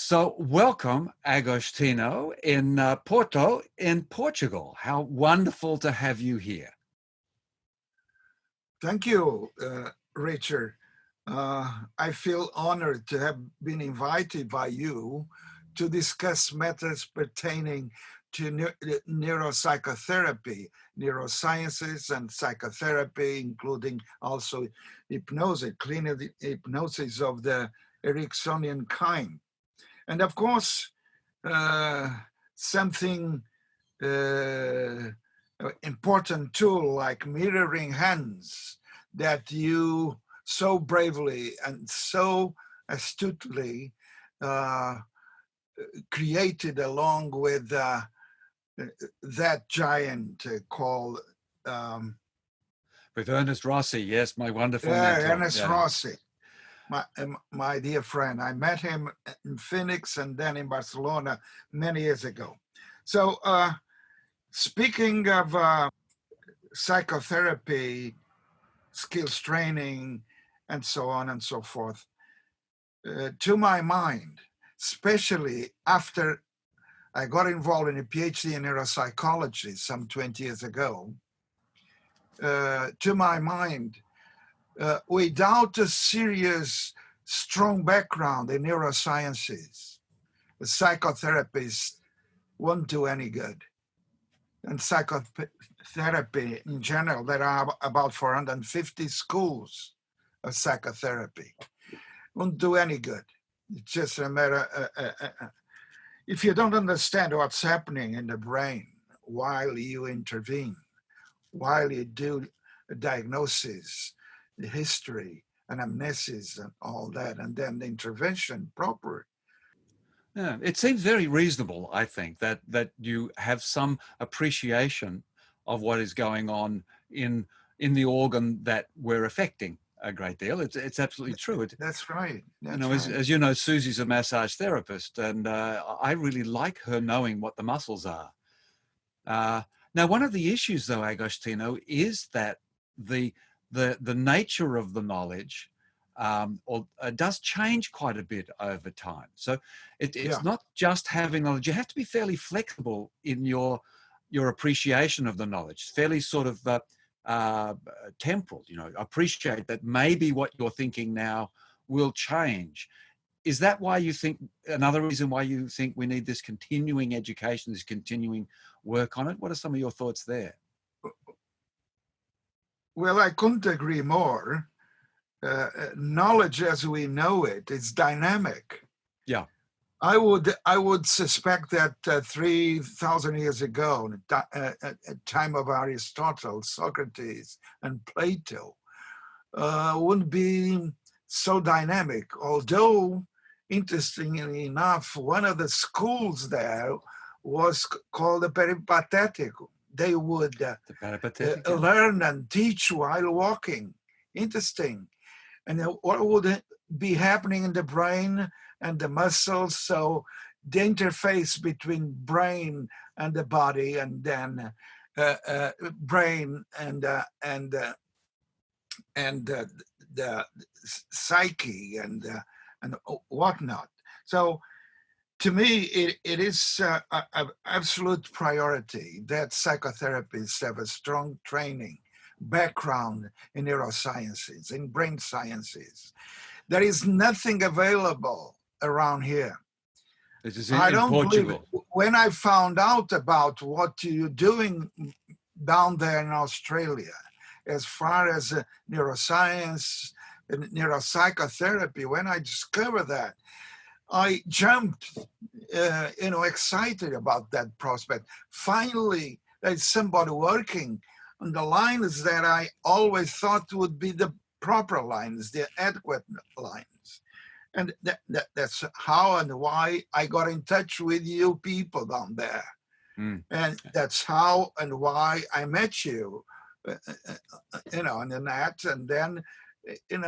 So welcome, Agostinho, in Porto, in Portugal. How wonderful to have you here. Thank you, Richard. I feel honored to have been invited by you to discuss matters pertaining to neuropsychotherapy, neurosciences and psychotherapy, including also hypnosis, clinical hypnosis of the Ericksonian kind. And of course, something important tool like mirroring hands that you so bravely and so astutely created along with that giant called with Ernest Rossi, yes, my wonderful mentor. Ernest Rossi, my dear friend. I met him in Phoenix and then in Barcelona many years ago. So speaking of psychotherapy, skills training, and so on and so forth, to my mind, especially after I got involved in a PhD in neuropsychology some 20 years ago, to my mind, without a serious, strong background in neurosciences, the psychotherapists won't do any good. And psychotherapy in general, there are about 450 schools of psychotherapy. Won't do any good. It's just a matter, if you don't understand what's happening in the brain while you intervene, while you do a diagnosis, the history, anamnesis and all that, and then the intervention proper. Yeah, it seems very reasonable, I think, that you have some appreciation of what is going on in the organ that we're affecting a great deal. It's absolutely true. That's right. That's right. Right. As you know, Susie's a massage therapist, and I really like her knowing what the muscles are. Now, one of the issues, though, Agostinho, is that the nature of the knowledge does change quite a bit over time. So it's not just having knowledge. You have to be fairly flexible in your appreciation of the knowledge, fairly sort of temporal, appreciate that maybe what you're thinking now will change. Is that why you think, another reason why you think we need this continuing education, this continuing work on it? What are some of your thoughts there? Well, I couldn't agree more. Knowledge as we know it is dynamic. Yeah. I would suspect that 3,000 years ago, at time of Aristotle, Socrates, and Plato, wouldn't be so dynamic. Although, interestingly enough, one of the schools there was called the Peripatetico. They would learn and teach while walking. Interesting. And what would be happening in the brain and the muscles? So the interface between brain and the body, and then brain and the psyche and whatnot. So to me, it is an absolute priority that psychotherapists have a strong training background in neurosciences, in brain sciences. There is nothing available around here. This is in Portugal. When I found out about what you're doing down there in Australia, as far as neuroscience and neuropsychotherapy, when I discovered that, I jumped, excited about that prospect. Finally, there's somebody working on the lines that I always thought would be the proper lines, the adequate lines. And that's how and why I got in touch with you people down there. And that's how and why I met you, on the net, and then, in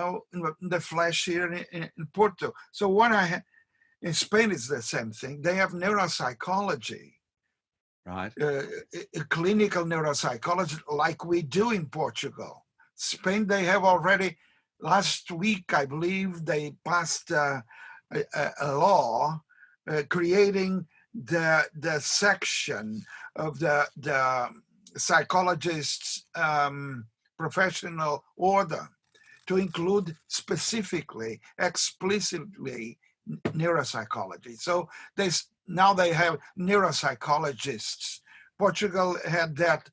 the flesh here in Porto. So in Spain, it's the same thing. They have neuropsychology, right? Clinical neuropsychology, like we do in Portugal. Spain, they have already, last week, I believe, they passed a law creating the section of the psychologists' professional order to include specifically, explicitly neuropsychology. So now they have neuropsychologists. Portugal had that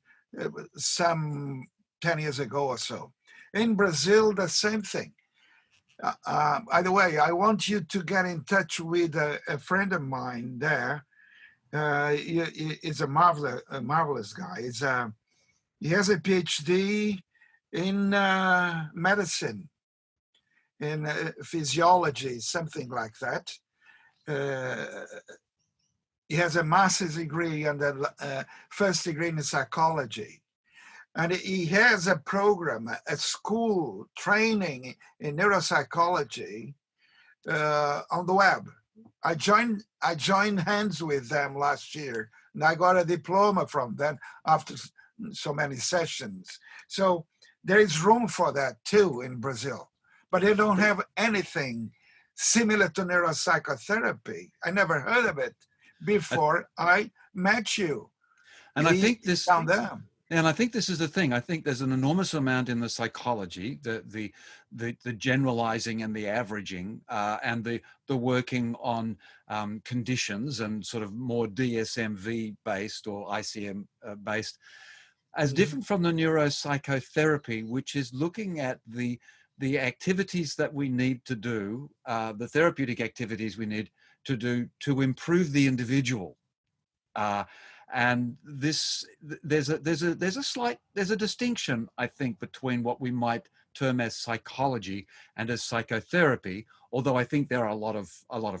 some 10 years ago or so. In Brazil, the same thing. By the way, I want you to get in touch with a friend of mine there. He's a marvelous guy. He has a PhD in medicine, in physiology, something like that. He has a master's degree and a first degree in psychology. And he has a program, a school training in neuropsychology on the web. I joined hands with them last year, and I got a diploma from them after so many sessions. So there is room for that too in Brazil, but they don't have anything similar to neuropsychotherapy. I never heard of it before I met you. And I think this down there. And I think this is the thing. I think there's an enormous amount in the psychology, the generalizing and the averaging, and the working on conditions and sort of more DSMV based or ICM based, as different from the neuropsychotherapy, which is looking at the activities that we need to do, the therapeutic activities we need to do to improve the individual. And there's a distinction, I think, between what we might term as psychology and as psychotherapy, although I think there are a lot of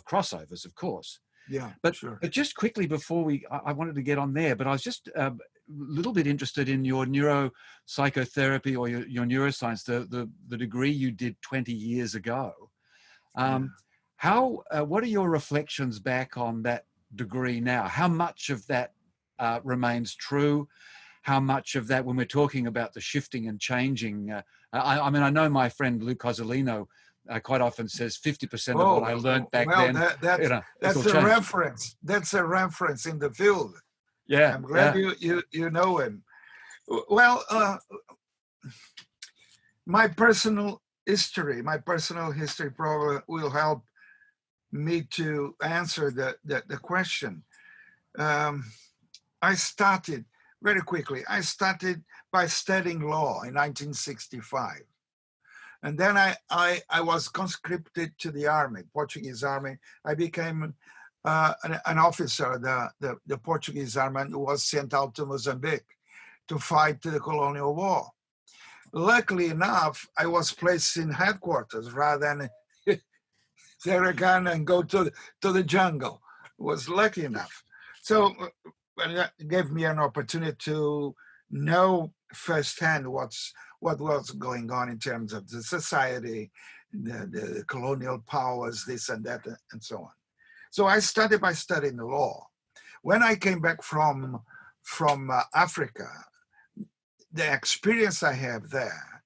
crossovers, of course. Yeah, but sure. But just quickly before I wanted to get on there, but I was just a little bit interested in your neuropsychotherapy or your neuroscience, the degree you did 20 years ago. What are your reflections back on that degree now? How much of that remains true? How much of that, when we're talking about the shifting and changing, I mean, I know my friend Lou Cozzolino quite often says 50% of what I learned back then. That's a reference. That's a reference in the field. Yeah, I'm glad you know him. Well, my personal history probably will help me to answer the question. I started very quickly. I started by studying law in 1965. And then I was conscripted to the army, Portuguese army. I became an officer of the Portuguese army who was sent out to Mozambique to fight the colonial war. Luckily enough, I was placed in headquarters rather than take a gun and go to the jungle. I was lucky enough. So that gave me an opportunity to know firsthand what was going on in terms of the society, the colonial powers, this and that, and so on. So I started by studying the law. When I came back from Africa, the experience I have there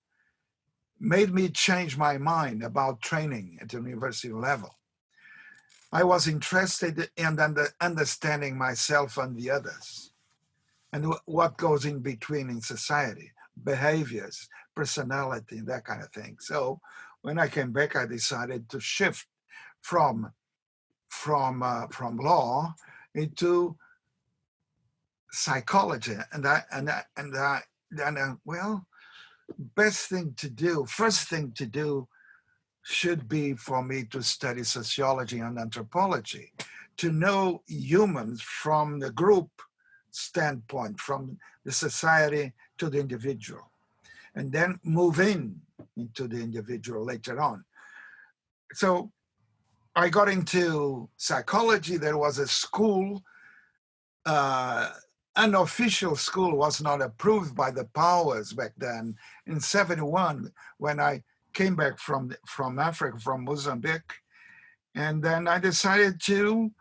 made me change my mind about training at the university level. I was interested in understanding myself and the others and what goes in between in society, behaviors, personality, that kind of thing. So when I came back, I decided to shift from law into psychology. Well, first thing to do should be for me to study sociology and anthropology, to know humans from the group standpoint, from the society to the individual, and then move into the individual later on. So I got into psychology. There was a school, an official school, was not approved by the powers back then. In 1971, when I came back from Africa, from Mozambique, and then I decided to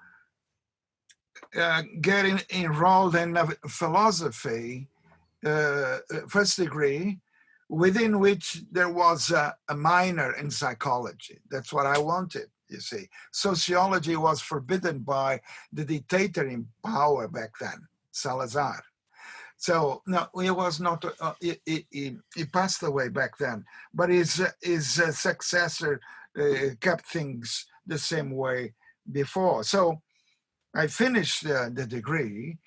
get enrolled in philosophy, first degree, within which there was a minor in psychology. That's what I wanted. you see. Sociology was forbidden by the dictator in power back then, Salazar. So no, he was not. He passed away back then, but his successor kept things the same way before. So I finished the degree,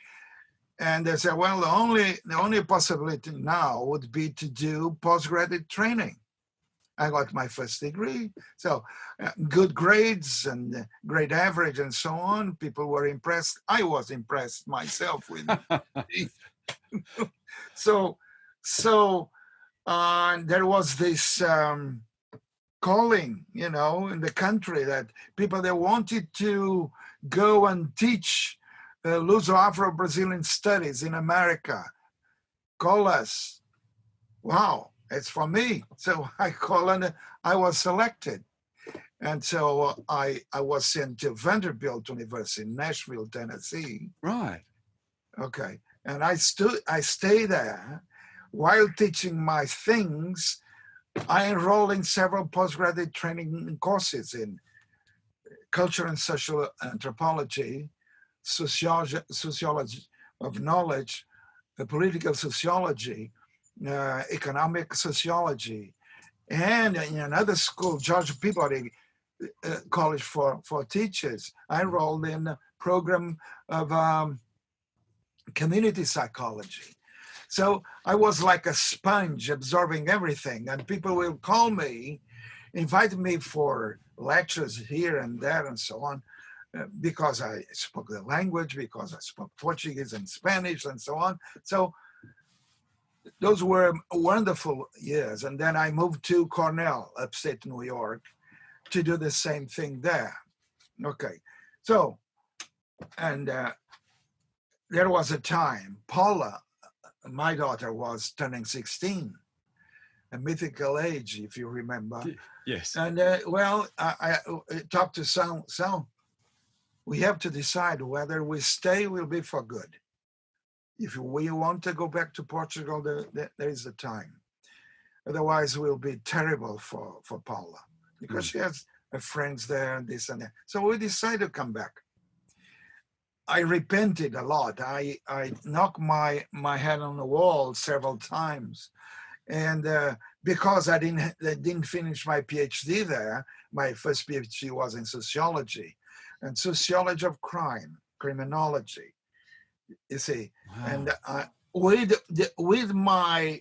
and they said, well, the only possibility now would be to do postgraduate training. I got my first degree, so good grades and grade average and so on. People were impressed. I was impressed myself with it. So there was this calling, in the country, that people that wanted to go and teach Luso-Afro-Brazilian studies in America call us. Wow, it's for me. So I call, and I was selected. And so I was sent to Vanderbilt University in Nashville, Tennessee. Right. Okay. And I stayed there while teaching my things. I enrolled in several postgraduate training courses in culture and social anthropology, sociology of knowledge, political sociology, economic sociology, and in another school, George Peabody College for Teachers. I enrolled in a program of community psychology. So I was like a sponge absorbing everything, and people will call me, invite me for lectures here and there and so on, because I spoke the language, because I spoke Portuguese and Spanish and so on. So those were wonderful years. And then I moved to Cornell, upstate New York, to do the same thing there. Okay, so, and there was a time, Paula, my daughter, was turning 16, a mythical age, if you remember. Yes. And well, I talked to Sal. We have to decide whether we stay will be for good. If we want to go back to Portugal, there is a time. Otherwise, it will be terrible for Paula, because she has her friends there and this and that. So we decided to come back. I repented a lot. I knocked my head on the wall several times, and because I didn't finish my PhD there. My first PhD was in sociology, and sociology of crime, criminology. You see, wow. And with my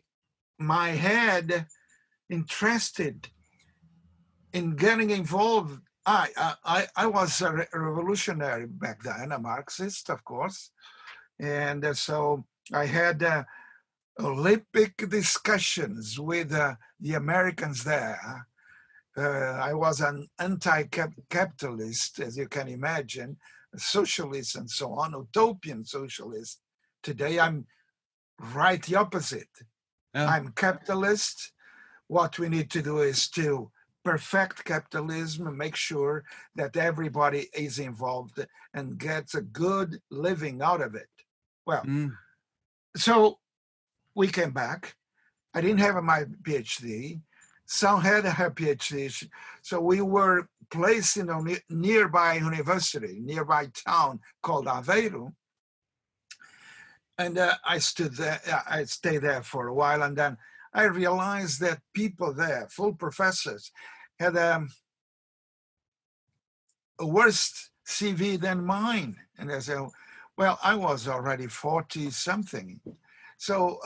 head interested in getting involved. I was a revolutionary back then, a Marxist, of course. And so I had Olympic discussions with the Americans there. I was an anti-capitalist, as you can imagine, a socialist and so on, utopian socialist. Today, I'm right the opposite. Yeah. I'm capitalist. What we need to do is to perfect capitalism and make sure that everybody is involved and gets a good living out of it. Well, so we came back. I didn't have my PhD. Sal had her PhD. So we were placed in a nearby university, nearby town called Aveiro. And I stayed there for a while, and then I realized that people there, full professors, had a worse CV than mine. And I said, well, I was already 40-something. So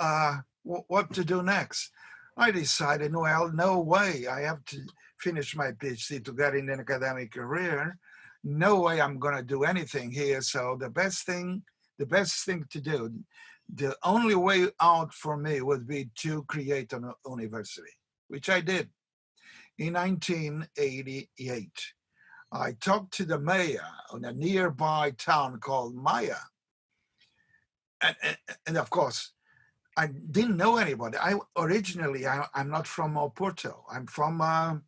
what to do next? I decided, well, no way. I have to finish my PhD to get in an academic career. No way I'm going to do anything here. So the best thing to do, the only way out for me would be to create a university, which I did in 1988. I talked to the mayor in a nearby town called Maya. And of course, I didn't know anybody. I'm not from Oporto. I'm from a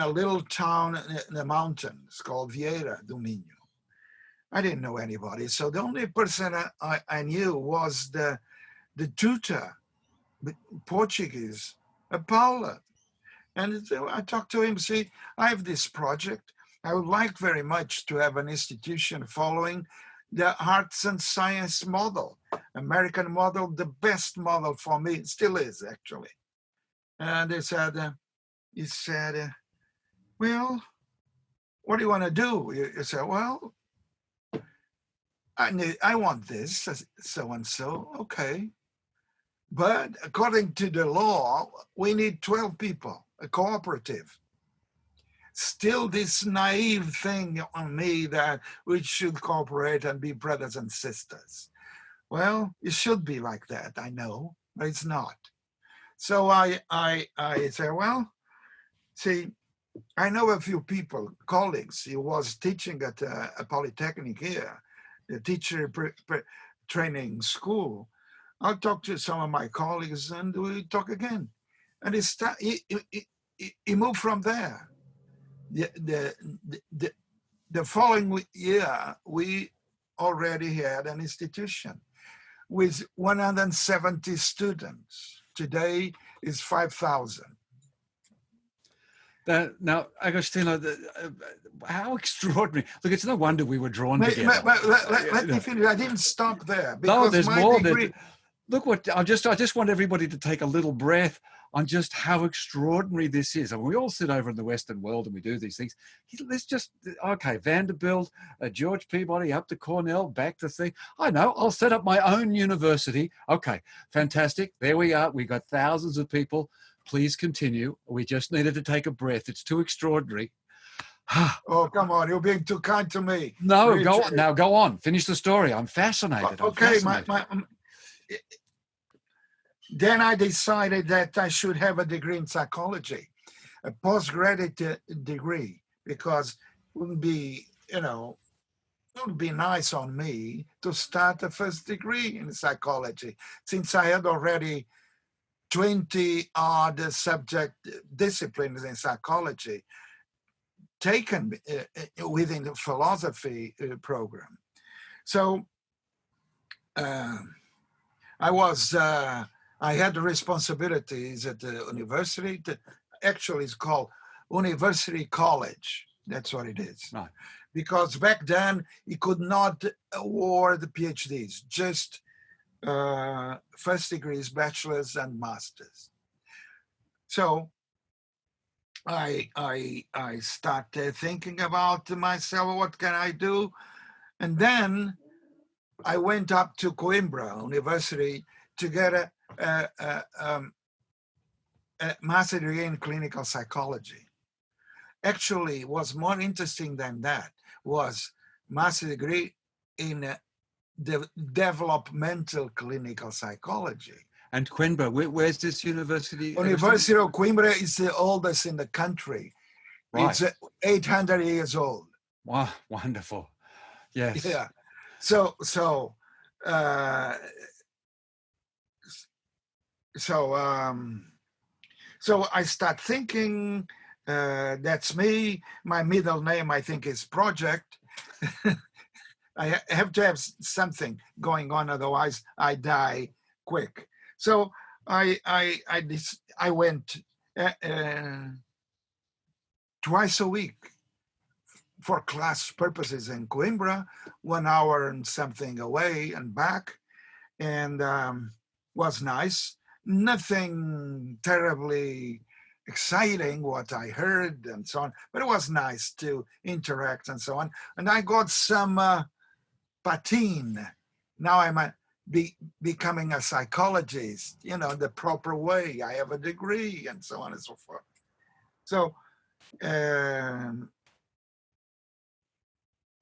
little town in the mountains called Vieira do Minho. I didn't know anybody. So the only person I knew was the tutor, Portuguese, Paula. And I talked to him, see, I have this project. I would like very much to have an institution following the arts and science model, American model, the best model for me, still is actually. And he said, well, what do you want to do? You said, well, I want this, so and so, okay. But according to the law, we need 12 people, a cooperative. Still this naive thing on me that we should cooperate and be brothers and sisters. Well, it should be like that, I know, but it's not. So I say, well, see, I know a few people, colleagues. He was teaching at a polytechnic here, the teacher training school. I'll talk to some of my colleagues and we talk again. And he moved from there. The following year, we already had an institution with 170 students. Today is 5,000. Now, Agostinho, how extraordinary. Look, it's no wonder we were drawn together. Let me finish. I didn't stop there. No, there's more. Degree... Look, I just want everybody to take a little breath on just how extraordinary this is. I mean, we all sit over in the Western world and we do these things. Let's just, okay, Vanderbilt, George Peabody, up to Cornell, back to thing. I know, I'll set up my own university. Okay, fantastic. There we are. We got thousands of people. Please continue. We just needed to take a breath. It's too extraordinary. Oh, come on. You're being too kind to me. No, Richard. Go on. Now, go on. Finish the story. I'm fascinated. Okay, then I decided that I should have a degree in psychology, a postgraduate degree, because it wouldn't be, it would be nice on me to start a first degree in psychology, since I had already 20 odd subject disciplines in psychology taken within the philosophy program. So I had the responsibilities at the university. Actually, it's called University College. That's what it is. Right. Because back then, you could not award the PhDs, just first degrees, bachelors, and masters. So I started thinking about myself, what can I do? And then I went up to Coimbra University to get a master degree in clinical psychology. Actually, what's more interesting than that was master degree in developmental clinical psychology. And Coimbra, where's this university? University of Coimbra is the oldest in the country. Right. It's 800 years old. Wow, wonderful. Yes. Yeah. So I start thinking, that's me. My middle name, I think, is Project. I have to have something going on, otherwise I die quick. So I went twice a week for class purposes in Coimbra, 1 hour and something away and back, and was nice. Nothing terribly exciting what I heard and so on, but it was nice to interact and so on. And I got some patin. Now I'm becoming a psychologist, the proper way. I have a degree and so on and so forth. So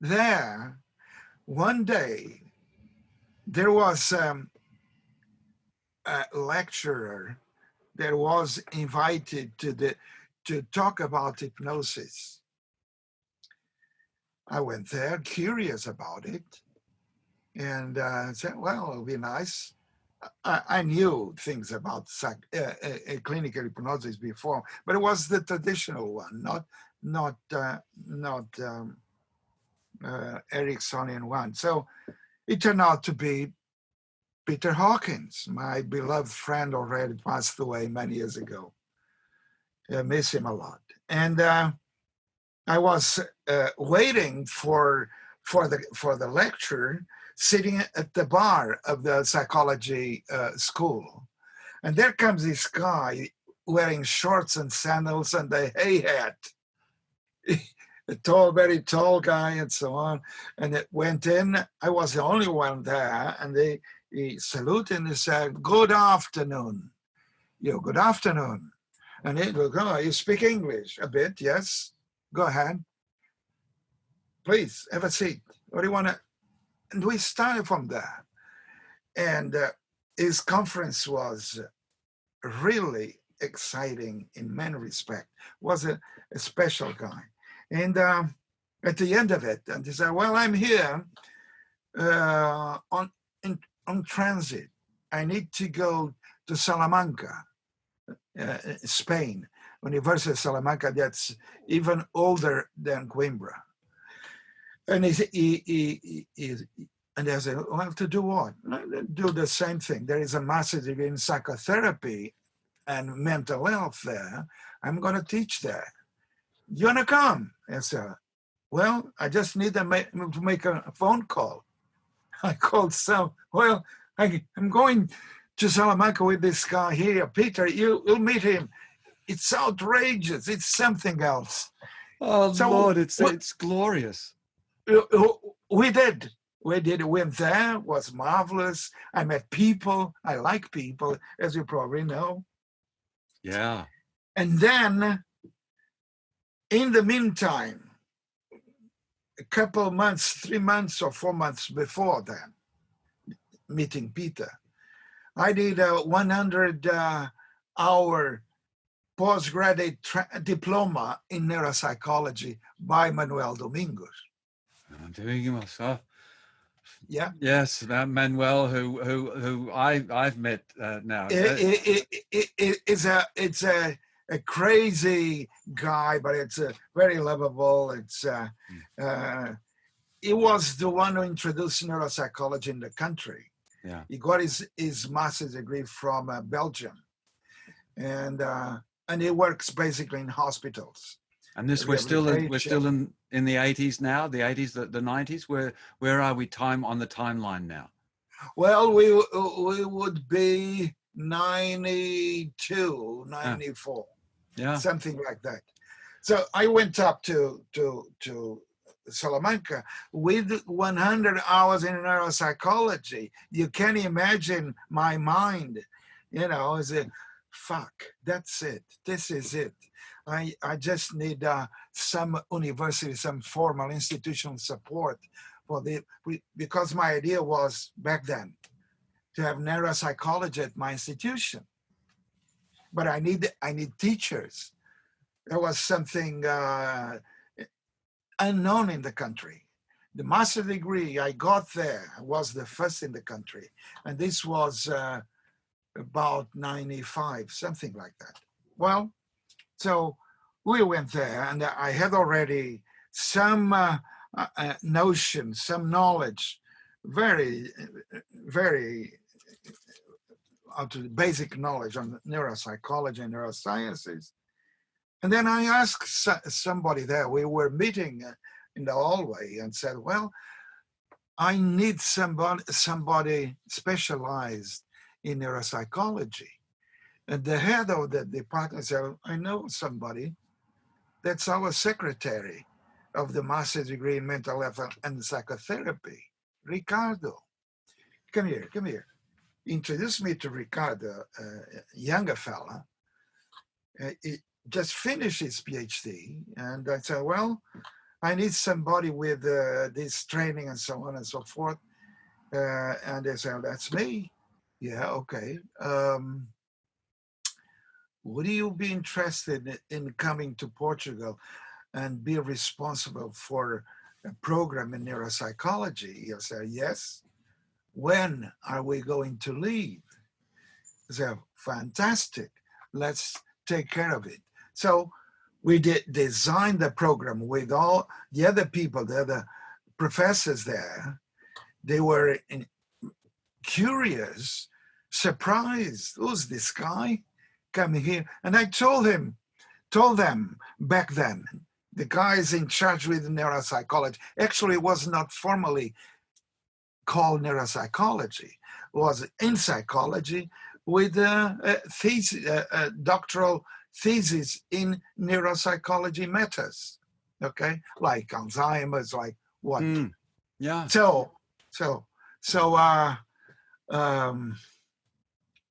there, one day, there was a lecturer that was invited to talk about hypnosis. I went there curious about it and said, well, it'll be nice. I knew things about clinical hypnosis before, but it was the traditional one, not Ericksonian one. So it turned out to be Peter Hawkins, my beloved friend, already passed away many years ago. I miss him a lot. And I was waiting for the lecture, sitting at the bar of the psychology school, and there comes this guy wearing shorts and sandals and a hay hat, a tall, very tall guy, and so on. And it went in. I was the only one there, and he saluted and he said, "Good afternoon." Good afternoon. And he goes, "Oh, you speak English a bit?" "Yes." "Go ahead. Please have a seat. What do you want to?" And we started from there. And his conference was really exciting in many respects. Was a special guy. And at the end of it, and he said, "Well, I'm here on transit. I need to go to Salamanca, Spain, University of Salamanca, that's even older than Coimbra." And I said, "Well, to do what?" "Do the same thing. There is a master's degree in psychotherapy and mental health there. I'm going to teach there. You want to come?" I said, "Well, I just need to make a phone call." I called some. "Well, I'm going to Salamanca with this guy here, Peter. You'll meet him. It's outrageous. It's something else." Oh, So Lord, it's glorious. we did. Went there, was marvelous. I met people. I like people, as you probably know. Yeah. And then, in the meantime, a couple of months, 3 months or 4 months before that, meeting Peter, I did a 100-hour postgraduate diploma in neuropsychology by Manuel Domingos. I'm doing it myself. Yeah. Yes, Manuel, who I've met now. It's a crazy guy, but it's very lovable. He was the one who introduced neuropsychology in the country. Yeah. He got his master's degree from Belgium, and he works basically in hospitals. And this we're still in the 80s now, the 80s, the 90s. Where are we on the timeline now? Well, we would be 92, 94, something like that. So I went up to Salamanca with 100 hours in neuropsychology. You can imagine my mind, as a fuck. That's it. This is it. I just need some university, some formal institutional support because my idea was back then to have neuropsychology at my institution. But I need teachers. There was something unknown in the country. The master's degree I got there was the first in the country. And this was about 95, something like that. Well, so we went there, and I had already some notion, some knowledge, very, very basic knowledge on neuropsychology and neurosciences. And then I asked somebody there, we were meeting in the hallway, and said, "Well, I need somebody specialized in neuropsychology." And the head of the department said, "I know somebody. That's our secretary of the master's degree in mental health and psychotherapy, Ricardo. Come here. He introduced me to Ricardo, a younger fella. He just finished his PhD. And I said, "Well, I need somebody with this training and so on and so forth." And they said, "That's me." "Yeah, okay. Would you be interested in coming to Portugal and be responsible for a program in neuropsychology?" I said, "Yes." "When are we going to leave?" I said, "Fantastic. Let's take care of it." So we designed the program with all the other people, the other professors there. They were curious, surprised. "Who's this guy coming here?" And I told him told them back then, the guys in charge with neuropsychology, actually it was not formally called neuropsychology, was in psychology with a doctoral thesis in neuropsychology matters, okay? Like Alzheimer's, like what? Yeah. So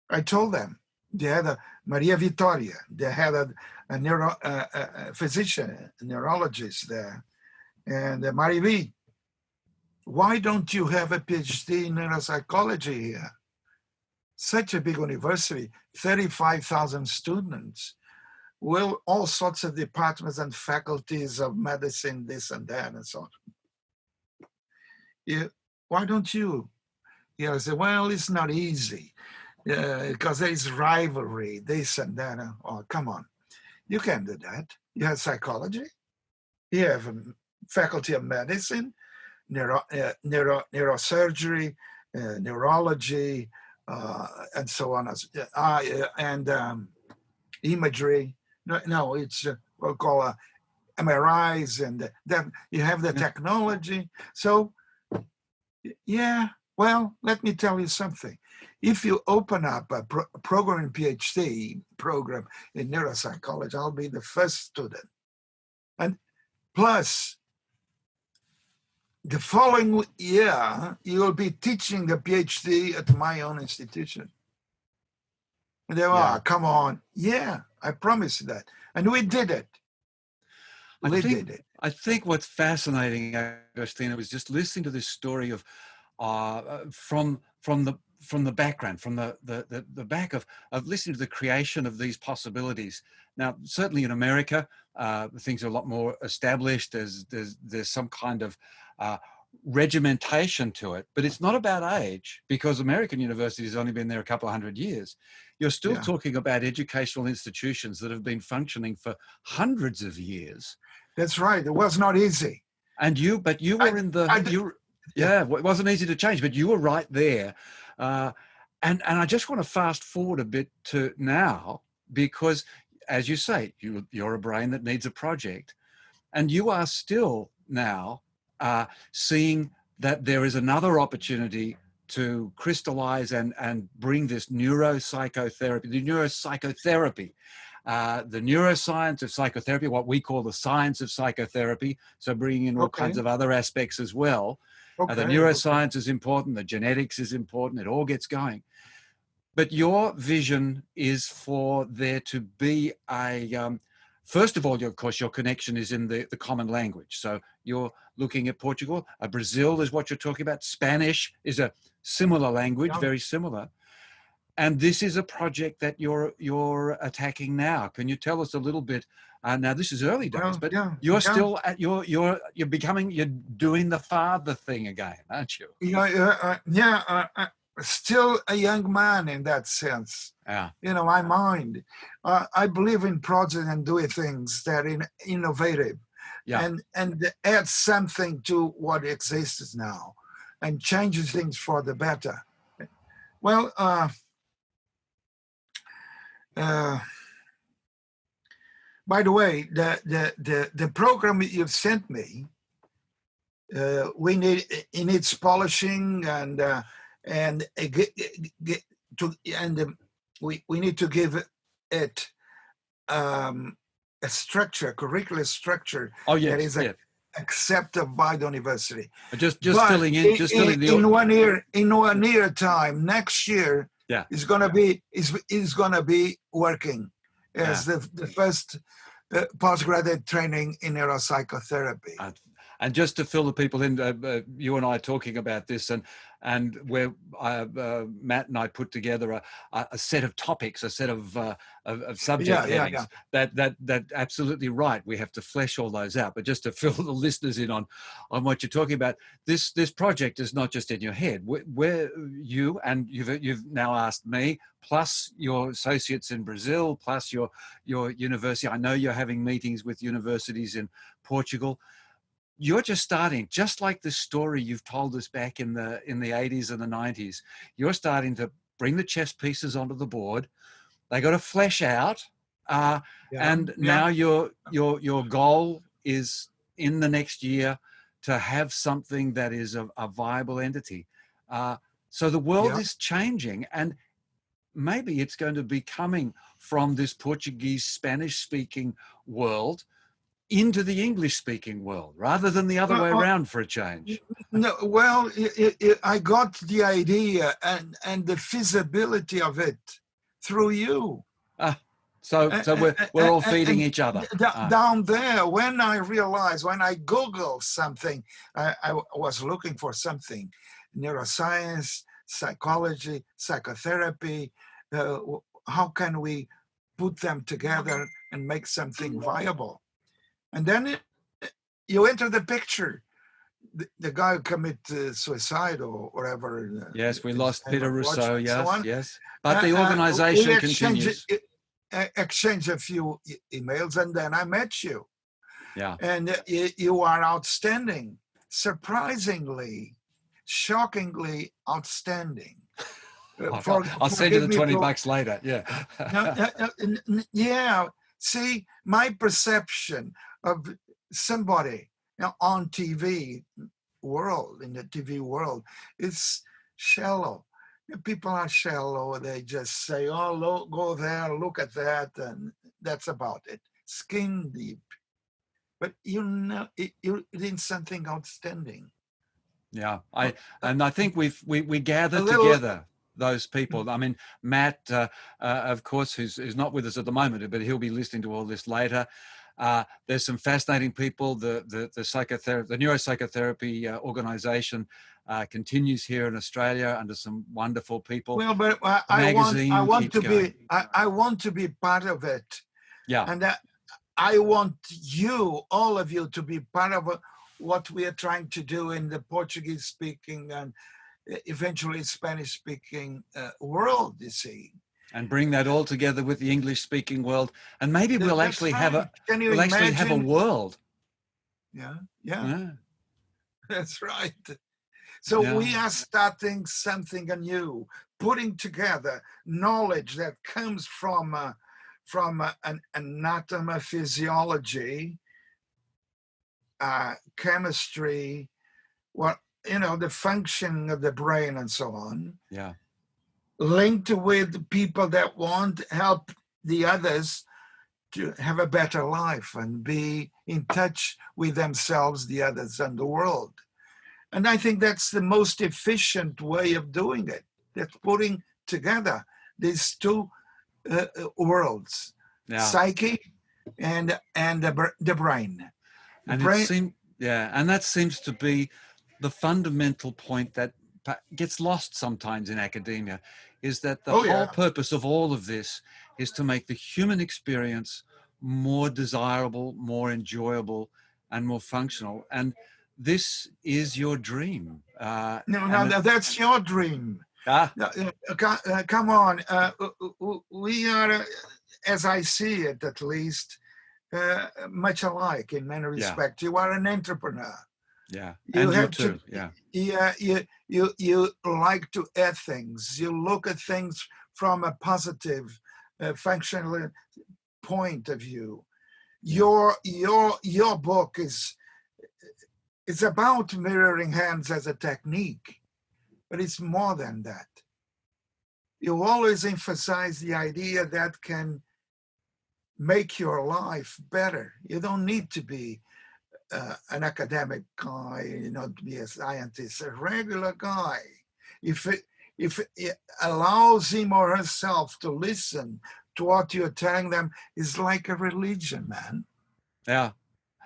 I told them, they had a Maria Vittoria, they had a physician, a neurologist there, and Marivi, why don't you have a PhD in neuropsychology here? Such a big university, 35,000 students, well, all sorts of departments and faculties of medicine, this and that, and so on. Yeah, why don't you? I said, well, it's not easy because there is rivalry, this and that. Oh, come on. You can do that. You have psychology. You have a faculty of medicine, neurosurgery, neurology, and so on, and imagery. No, it's what we call MRIs, and then you have the technology. So, yeah, well, let me tell you something. If you open up a program, PhD program in neuropsychology, I'll be the first student. And plus, the following year, you'll be teaching the PhD at my own institution. And they were, Yeah. come on. Yeah, I promise you that. And we did it. I think what's fascinating, Agostinho, is just listening to this story of from the background, from the back of listening to the creation of these possibilities. Now, certainly in America, things are a lot more established. There's some kind of regimentation to it, but it's not about age, because American universities have only been there a couple of 100 years. You're still talking about educational institutions that have been functioning for hundreds of years. That's right. It was not easy. And you were it wasn't easy to change, but you were right there. And I just want to fast forward a bit to now, because as you say, you're a brain that needs a project, and you are still now seeing that there is another opportunity to crystallize and bring this neuropsychotherapy, the neuroscience of psychotherapy, what we call the science of psychotherapy. So bringing in all kinds of other aspects as well. The neuroscience is important, the genetics is important, it all gets going. But your vision is for there to be first of all, of course, your connection is in the common language. So you're looking at Portugal. Brazil is what you're talking about. Spanish is a similar language, very similar. And this is a project that you're attacking now. Can you tell us a little bit? Now this is early days, but you're still at you're doing the father thing again, aren't you? Still a young man in that sense. Yeah. My mind. I believe in projects and doing things that are innovative, and add something to what exists now, and changes things for the better. Well, by the way, the program you've sent me, we needs polishing we need to give it a structure, curricular structure that is accepted by the university. Just filling in. In 1 year time, next year is gonna be working as the first postgraduate training in neuropsychotherapy. And just to fill the people in, you and I are talking about this, and where Matt and I put together a set of topics, a set of subject headings. That absolutely right. We have to flesh all those out. But just to fill the listeners in on what you're talking about, this project is not just in your head. Where you've now asked me, plus your associates in Brazil, plus your university. I know you're having meetings with universities in Portugal. You're just starting, just like the story you've told us back in the 80s and the 90s. You're starting to bring the chess pieces onto the board. They got to flesh out. And now your goal is in the next year to have something that is a viable entity. So the world is changing, and maybe it's going to be coming from this Portuguese, Spanish speaking world into the English speaking world rather than the other way around for a change. No, well, I got the idea and the feasibility of it through you. So we're all feeding each other. Down there, when I realized, when I Googled something, I was looking for something, neuroscience, psychology, psychotherapy, how can we put them together and make something viable? And then you enter the picture. The guy who committed suicide or whatever. Yes, we lost Peter Rousseau, yes, so yes. But the organization continues. Exchange a few emails, and then I met you. Yeah. And you are outstanding, surprisingly, shockingly outstanding. I'll send you the $20 later. Yeah. Yeah. See, my perception of somebody on TV world, in the TV world, is shallow. People are shallow. They just say, oh, look, go there, look at that, and that's about it. Skin deep. But you did something outstanding. Yeah, I think we gather together those people. I mean, Matt, of course, who's not with us at the moment, but he'll be listening to all this later. There's some fascinating people. The neuropsychotherapy organization continues here in Australia under some wonderful people. Well, but I want to be part of it. Yeah, and I want you, all of you, to be part of what we are trying to do in the Portuguese speaking and eventually Spanish speaking world, you see. And bring that all together with the English speaking world. And maybe we'll actually have a world. Yeah. That's right. So we are starting something anew, putting together knowledge that comes from an anatomy, physiology, chemistry, the function of the brain and so on. Yeah. Linked with people that want to help the others to have a better life and be in touch with themselves, the others, and the world. And I think that's the most efficient way of doing it. That's putting together these two worlds, psyche and the brain. And that seems to be the fundamental point that gets lost sometimes in academia, is that the whole purpose of all of this is to make the human experience more desirable, more enjoyable, and more functional. And this is your dream. No, that's your dream. Come on. We are, as I see it at least, much alike in many respects. You are an entrepreneur. Yeah, and you too. You like to add things. You look at things from a positive, functional point of view. Your book is about mirroring hands as a technique, but it's more than that. You always emphasize the idea that can make your life better. You don't need to be an academic guy, to be a scientist, a regular guy. If it allows him or herself to listen to what you're telling them, is like a religion, man. Yeah.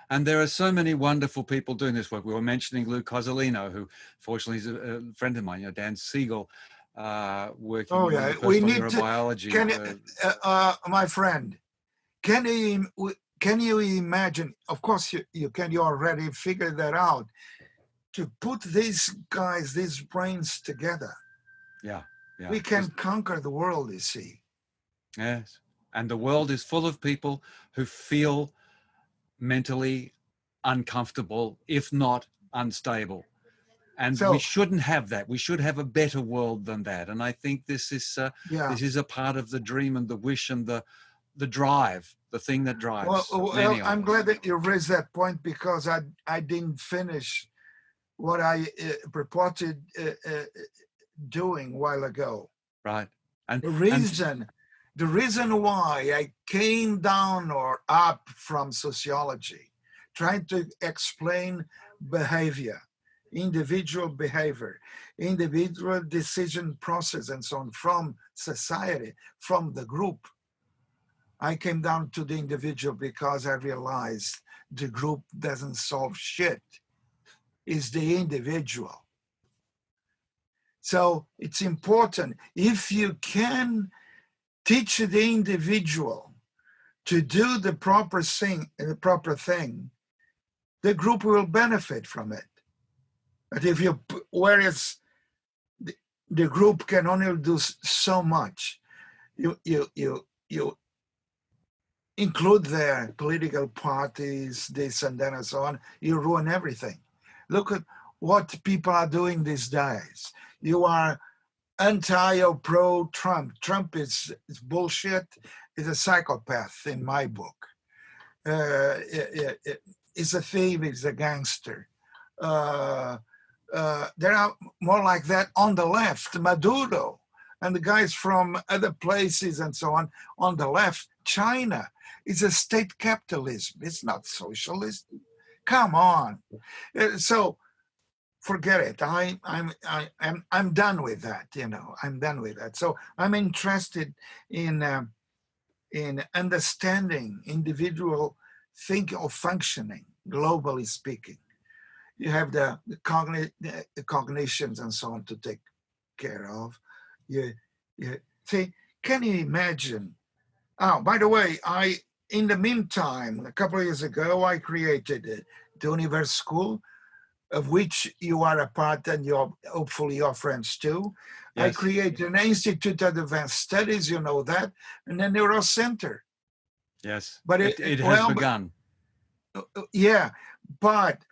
And there are so many wonderful people doing this work. We were mentioning Lou Cozzolino, who fortunately is a friend of mine, Dan Siegel, working in personal neurobiology. My friend, can you imagine, of course you already figured that out, to put these guys, these brains together. Yeah. We can conquer the world, you see. Yes. And the world is full of people who feel mentally uncomfortable, if not unstable. And we shouldn't have that. We should have a better world than that. And I think this is a part of the dream and the wish and the the drive, the thing that drives Well, many of I'm us. glad that you raised that point, because I didn't finish what I purported doing a while ago. Right. And The reason why I came down or up from sociology, trying to explain behavior, individual behavior, individual decision process, and so on, from society, from the group, I came down to the individual because I realized the group doesn't solve shit. It's the individual. So it's important, if you can teach the individual to do the proper thing, the group will benefit from it. But if you, whereas the group can only do so much, you include their political parties, this and that and so on, you ruin everything. Look at what people are doing these days. You are anti or pro Trump. Trump is bullshit. Is a psychopath in my book. He's a thief. He's a gangster. There are more like that on the left. Maduro and the guys from other places and so on the left. China is a state capitalism. It's not socialist. Come on. So forget it. I'm done with that. I'm done with that. So I'm interested in understanding individual thinking or functioning, globally speaking. You have the cognitions and so on to take care of. You see, can you imagine? Oh, by the way, in the meantime, a couple of years ago, I created the Universcool, of which you are a part, and hopefully your friends too. Yes. I created an Institute of Advanced Studies, you know that, and a NeuroCenter. Yes, but it has begun. Yeah, but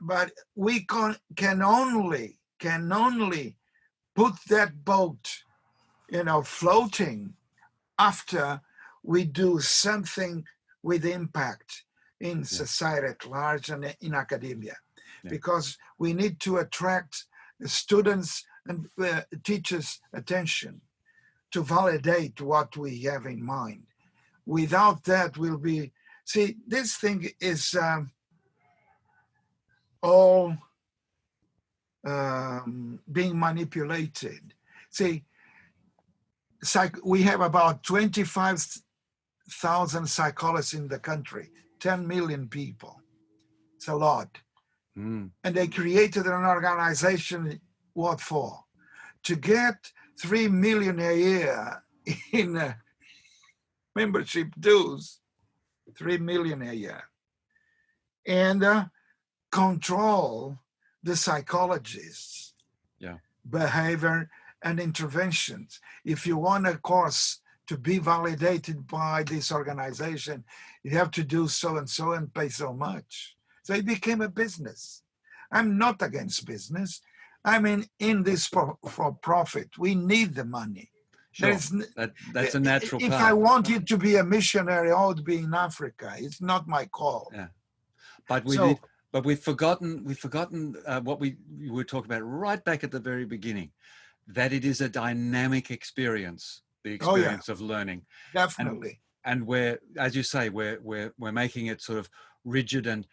we can only put that boat, floating after we do something with impact in society at large and in academia. Yeah. Because we need to attract students and teachers' attention to validate what we have in mind. Without that, this thing is all being manipulated. See, we have about 25,000 psychologists in the country, 10 million people. It's a lot. And they created an organization, what for? To get 3 million a year in membership dues, 3 million a year, and control the psychologists, behavior and interventions. If you want a course to be validated by this organization, you have to do so and so and pay so much. So it became a business. I'm not against business. I mean, in this for profit, we need the money. Sure. That's a natural if part. I wanted to be a missionary, I would be in Africa. It's not my call. Yeah, but we've forgotten what we were talking about right back at the very beginning, that it is a dynamic experience, the experience of learning. Definitely. And we're, as you say, we're making it sort of rigid and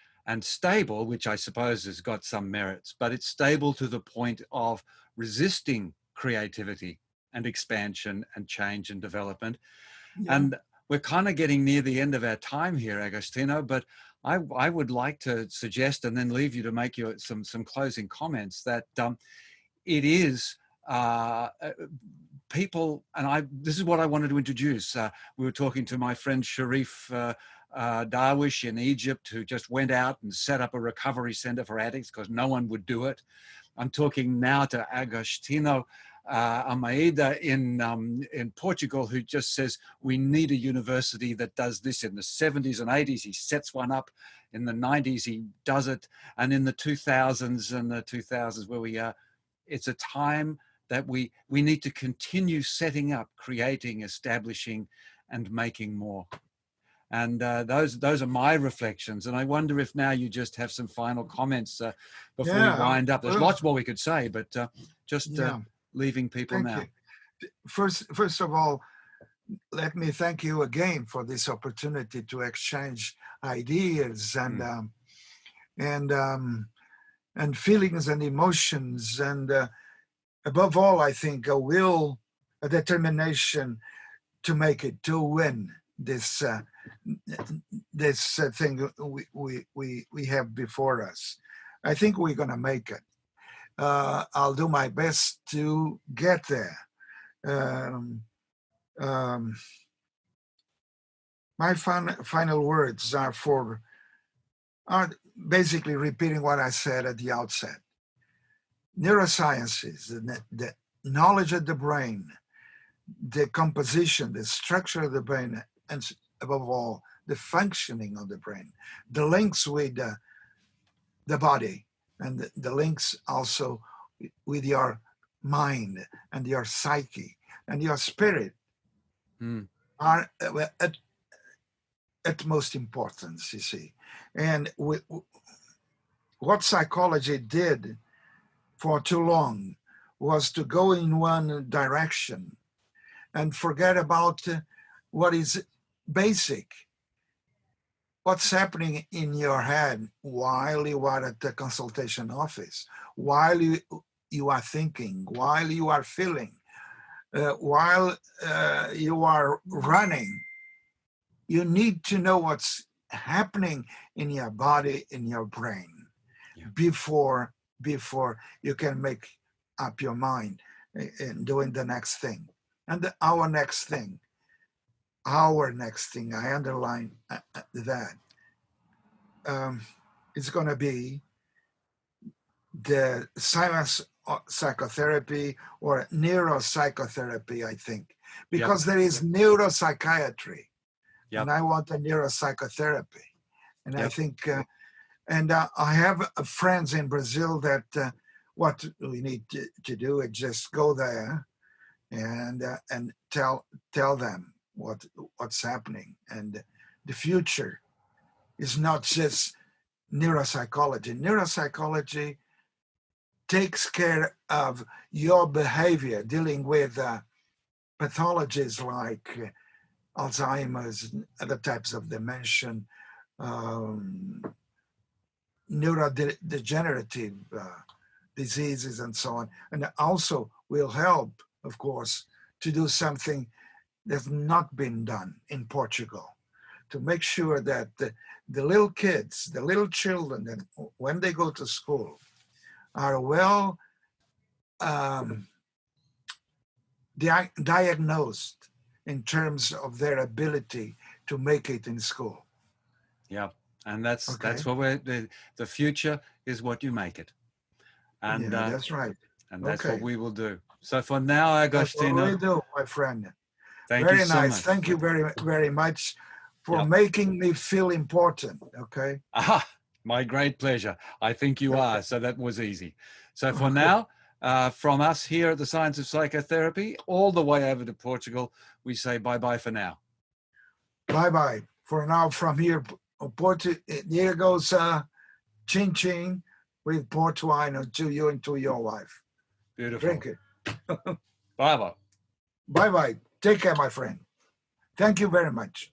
stable, which I suppose has got some merits, but it's stable to the point of resisting creativity and expansion and change and development. Yeah. And we're kind of getting near the end of our time here, Agostinho, but I would like to suggest, and then leave you to make some closing comments, that it is people, and this is what I wanted to introduce. We were talking to my friend Sharif Darwish in Egypt, who just went out and set up a recovery center for addicts because no one would do it. I'm talking now to Agostinho Almeida in Portugal, who just says we need a university that does this. In the 70s and 80s, he sets one up. In the 90s, he does it. And in the 2000s where we are, it's a time that we need to continue setting up, creating, establishing, and making more. And those are my reflections. And I wonder if now you just have some final comments before we wind up. There's lots more we could say, but just leaving people Thank now. you. First of all, let me thank you again for this opportunity to exchange ideas and feelings and emotions, and above all, I think a will, a determination to make it, to win this thing we have before us. I think we're going to make it. I'll do my best to get there. My final words are basically repeating what I said at the outset. Neurosciences, the knowledge of the brain, the composition, the structure of the brain, and above all, the functioning of the brain, the links with the body, and the links also with your mind and your psyche and your spirit are at utmost importance, you see. And what psychology did for too long was to go in one direction and forget about what is basic, what's happening in your head while you are at the consultation office, while you are thinking, while you are feeling, while you are running. You need to know what's happening in your body, in your brain, before you can make up your mind in doing the next thing. And our next thing, I underline that, it's going to be the silence psychotherapy or neuropsychotherapy, I think, because there is neuropsychiatry. And I want a neuropsychotherapy. And I think, I have friends in Brazil that what we need to do is just go there and tell them what's happening. And the future is not just neuropsychology. Neuropsychology takes care of your behavior, dealing with pathologies like Alzheimer's, other types of dementia, neurodegenerative diseases, and so on. And also will help, of course, to do something that's not been done in Portugal, to make sure that the little kids, the little children, that when they go to school, are well diagnosed in terms of their ability to make it in school. Yeah, and that's what the future is what you make it. And that's right. And that's what we will do. So for now, Agostinho. That's what we do, my friend. Thank you so much. Thank you very, very much for making me feel important. Okay. My great pleasure. I think you are. So that was easy. So for now, from us here at the Science of Psychotherapy, all the way over to Portugal, we say bye-bye for now. Bye-bye for now from here. Here goes Chin Chin with port wine to you and to your wife. Beautiful. Drink it. Bye-bye. Bye-bye. Take care, my friend. Thank you very much.